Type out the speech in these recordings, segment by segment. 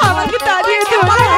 আমাকে তাড়িয়ে দিও না।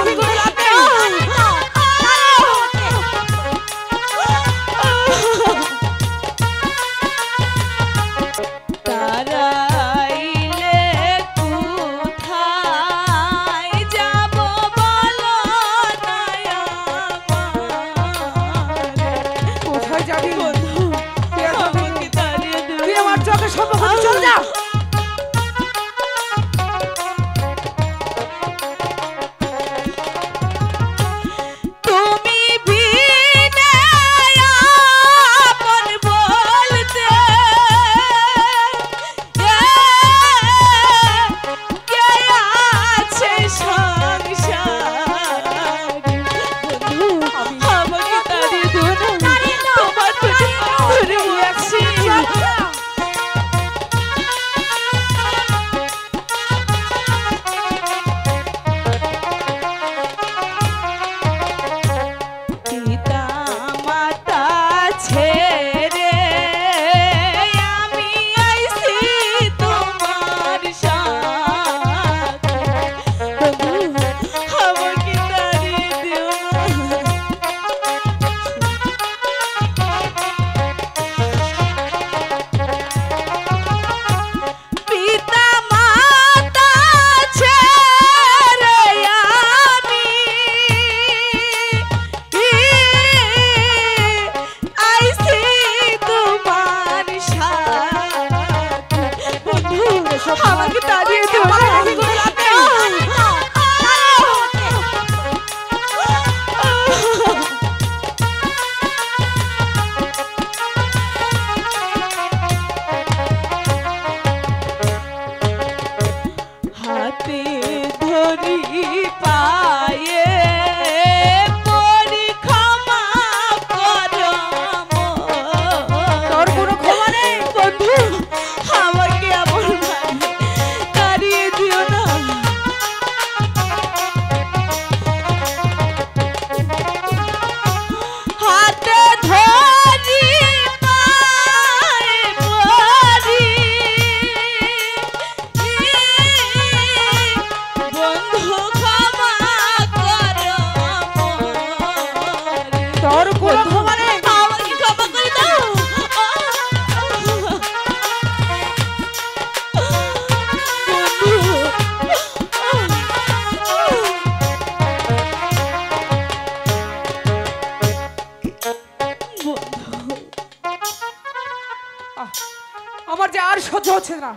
আমার যে আর সহ্য হচ্ছে না।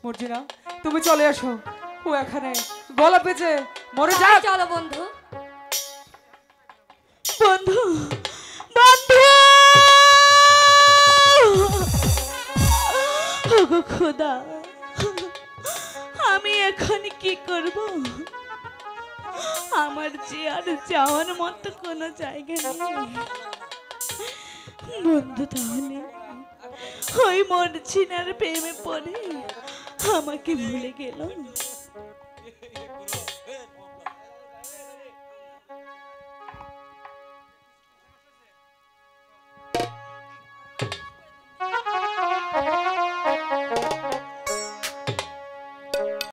মর্জিনা তুমি চলে এসো, ও এখানে গলা পেঁচে মরে যায়। চলো বন্ধু। বন্ধু বন্ধু ওগো খোদা, আমি এখন কি করব? আমার যে আর যাওয়ার মতো কোনো জায়গা নেই। বন্ধু তাহলে ওই মর্জিনার প্রেমে পড়ে আমাকে ভুলে গেল।